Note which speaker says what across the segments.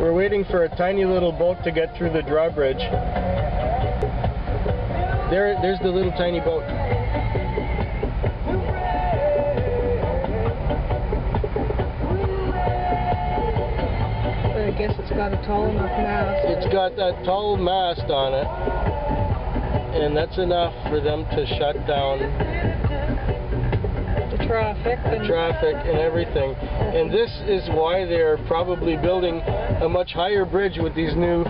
Speaker 1: We're waiting for a tiny little boat to get through the drawbridge. There's the little tiny boat.
Speaker 2: But I guess it's got a tall enough mast.
Speaker 1: It's got that tall mast on it, and that's enough for them to shut down
Speaker 2: The traffic
Speaker 1: and everything. And this is why they're probably building a much higher bridge with these new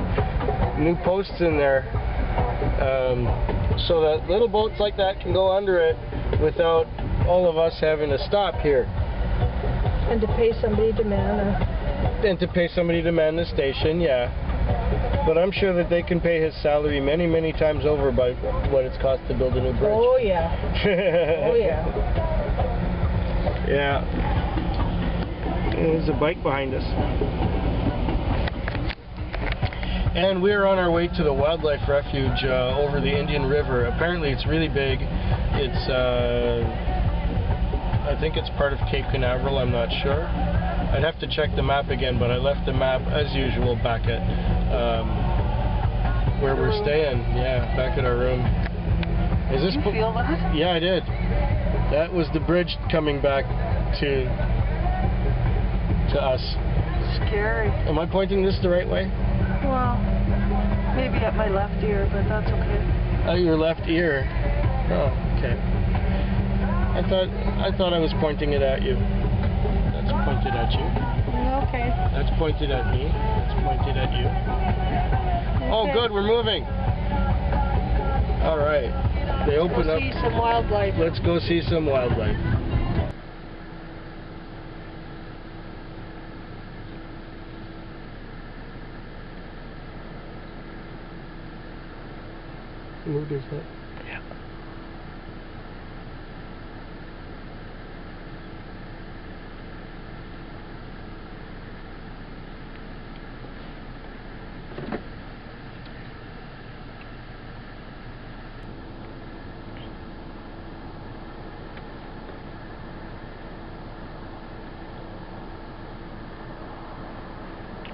Speaker 1: posts in there, so that little boats like that can go under it without all of us having to stop here.
Speaker 2: And to pay somebody to man
Speaker 1: the station, yeah. But I'm sure that they can pay his salary many, many times over by what it's cost to build a new bridge.
Speaker 2: Oh yeah. Oh yeah.
Speaker 1: Yeah. There's a bike behind us. And we're on our way to the wildlife refuge over the Indian River. Apparently it's really big. It's, I think it's part of Cape Canaveral, I'm not sure. I'd have to check the map again, but I left the map, as usual, back at where we're staying. Yeah, back at our room. Is this?
Speaker 2: Did you feel that?
Speaker 1: Yeah, I did. That was the bridge coming back to us.
Speaker 2: Scary.
Speaker 1: Am I pointing this the right way?
Speaker 2: Well, maybe at my left ear, but that's okay.
Speaker 1: Oh, your left ear. Oh, okay. I thought I was pointing it at you. That's pointed at you.
Speaker 2: Okay.
Speaker 1: That's pointed at me. That's pointed at you.
Speaker 2: Okay.
Speaker 1: Oh, good, we're moving. All right. They open up.
Speaker 2: See some wildlife.
Speaker 1: Let's go see some wildlife. He moved his head. Yeah.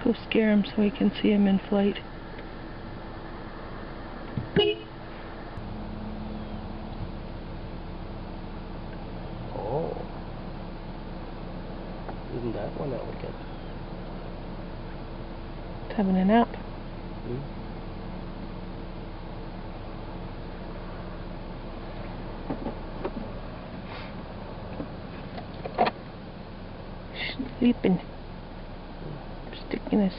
Speaker 2: Go scare him so we can see him in flight.
Speaker 1: Oh. Isn't that one elegant?
Speaker 2: It's having a nap.
Speaker 1: Hmm?
Speaker 2: Sleeping. Sticking his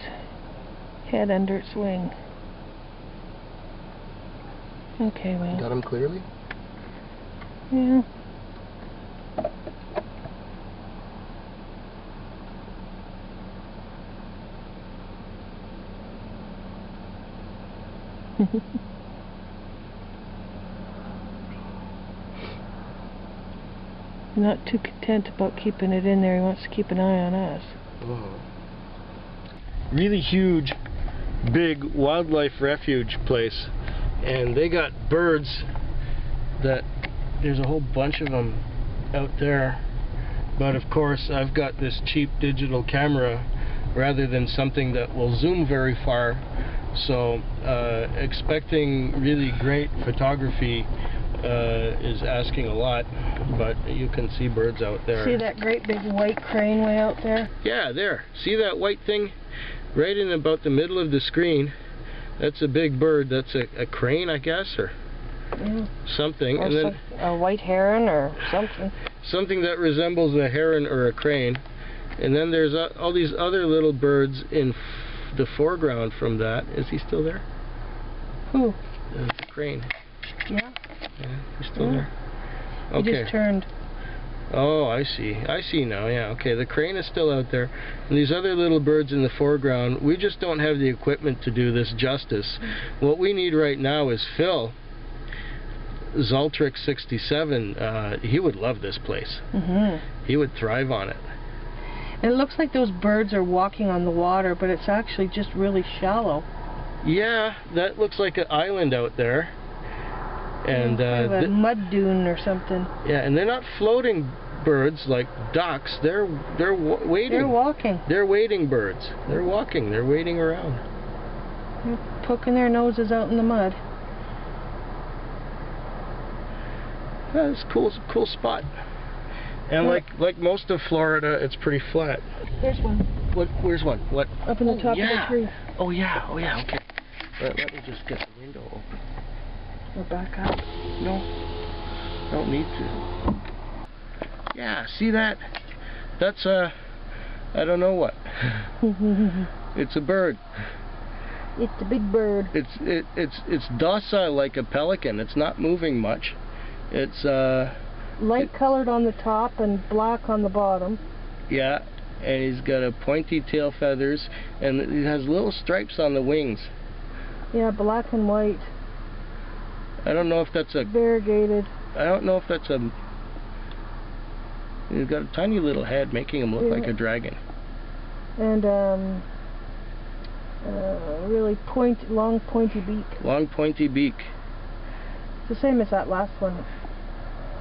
Speaker 2: head under its wing. Okay, well.
Speaker 1: Got him clearly?
Speaker 2: Yeah. He's not too content about keeping it in there. He wants to keep an eye on us.
Speaker 1: Oh. Really huge, big wildlife refuge place, and they got birds that there's a whole bunch of them out there, but of course I've got this cheap digital camera rather than something that will zoom very far, so expecting really great photography is asking a lot, but you can see birds out there.
Speaker 2: See that great big white crane way out there?
Speaker 1: Yeah, there. See that white thing? Right in about the middle of the screen. That's a big bird. That's a crane, I guess, or something.
Speaker 2: Or
Speaker 1: and then
Speaker 2: a white heron or something.
Speaker 1: Something that resembles a heron or a crane. And then there's all these other little birds in the foreground from that. Is he still there?
Speaker 2: Who?
Speaker 1: The crane.
Speaker 2: Yeah.
Speaker 1: Yeah, he's still there. Okay.
Speaker 2: He just turned.
Speaker 1: Oh, I see. I see now, yeah. Okay, the crane is still out there. And these other little birds in the foreground, we just don't have the equipment to do this justice. What we need right now is Phil, Zaltrix 67. He would love this place. He would thrive on it.
Speaker 2: And it looks like those birds are walking on the water, but it's actually just really shallow.
Speaker 1: Yeah, that looks like an island out there. And
Speaker 2: kind of a mud dune or something.
Speaker 1: Yeah, and they're not floating birds like ducks, they're waiting.
Speaker 2: They're walking.
Speaker 1: They're waiting birds. They're walking. They're waiting around.
Speaker 2: They're poking their noses out in the mud.
Speaker 1: Yeah, it's cool spot. And like most of Florida, it's pretty flat.
Speaker 2: There's one.
Speaker 1: Where's one? What?
Speaker 2: Up in the top of the tree.
Speaker 1: Oh yeah. Okay. Let me just get the window open.
Speaker 2: Or back up.
Speaker 1: No, don't need to. Yeah, see that? That's I don't know what. It's a bird.
Speaker 2: It's a big bird.
Speaker 1: It's docile like a pelican. It's not moving much. It's
Speaker 2: light colored on the top and black on the bottom.
Speaker 1: Yeah, and he's got a pointy tail feathers, and he has little stripes on the wings.
Speaker 2: Yeah, black and white.
Speaker 1: I don't know if that's a
Speaker 2: variegated.
Speaker 1: I don't know if that's a. He's got a tiny little head, making him look like a dragon.
Speaker 2: And really long pointy beak.
Speaker 1: Long pointy beak.
Speaker 2: It's the same as that last one.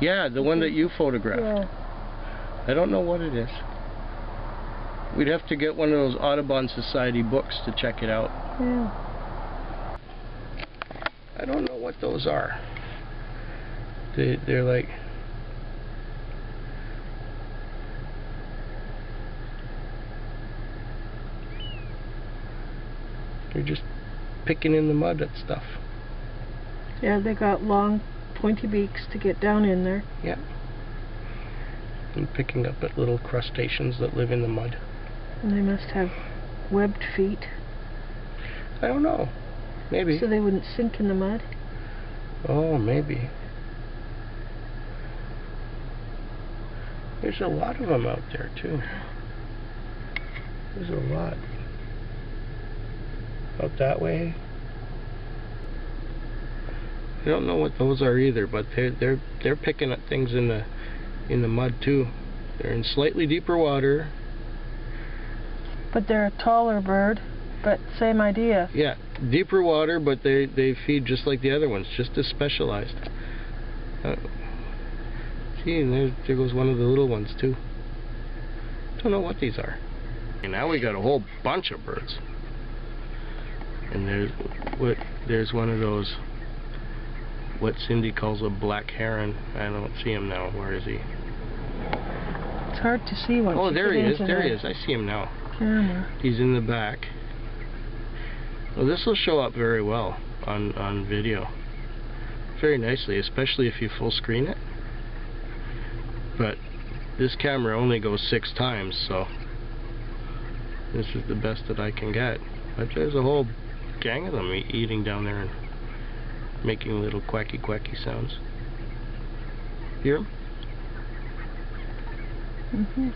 Speaker 1: Yeah, the one that you photographed.
Speaker 2: Yeah.
Speaker 1: I don't know what it is. We'd have to get one of those Audubon Society books to check it out.
Speaker 2: Yeah.
Speaker 1: I don't know what those are. They're like... They're just picking in the mud at stuff.
Speaker 2: Yeah, they got long, pointy beaks to get down in there.
Speaker 1: Yeah. And picking up at little crustaceans that live in the mud.
Speaker 2: And they must have webbed feet.
Speaker 1: I don't know. Maybe.
Speaker 2: So they wouldn't sink in the mud?
Speaker 1: Oh, maybe. There's a lot of them out there, too. There's a lot. Out that way. I don't know what those are either, but they're picking at things in the mud too. They're in slightly deeper water.
Speaker 2: But they're a taller bird, but same idea.
Speaker 1: Yeah, deeper water, but they feed just like the other ones, just as specialized. See, and there goes one of the little ones too. Don't know what these are. And now we got a whole bunch of birds. And there's one of those, what Cindy calls a black heron. I don't see him now. Where is he?
Speaker 2: It's hard to see once.
Speaker 1: Oh, there he is. There he is. I see him now.
Speaker 2: Camera.
Speaker 1: He's in the back. Well, this will show up very well on video. Very nicely, especially if you full screen it. But this camera only goes 6 times, so this is the best that I can get. But there's a whole gang of them eating down there and making little quacky sounds. Hear them?
Speaker 2: Mm-hmm.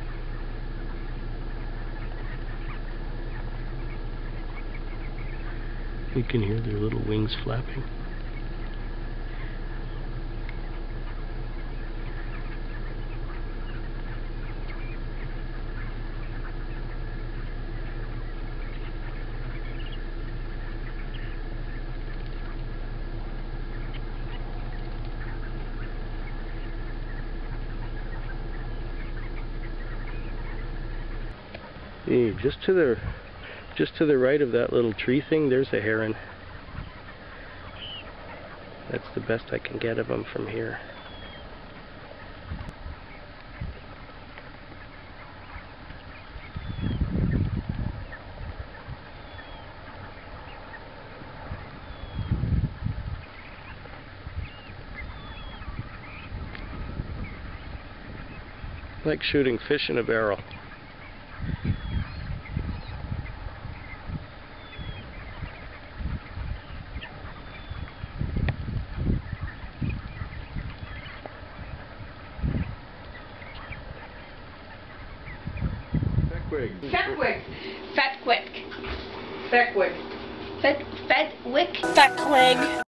Speaker 1: You can hear their little wings flapping. Hey, just to the right of that little tree thing, there's a heron. That's the best I can get of them from here. Like shooting fish in a barrel.
Speaker 3: Fehquig. Fehquig.
Speaker 2: Fehquig.
Speaker 3: Fehquig.
Speaker 2: Fehquig.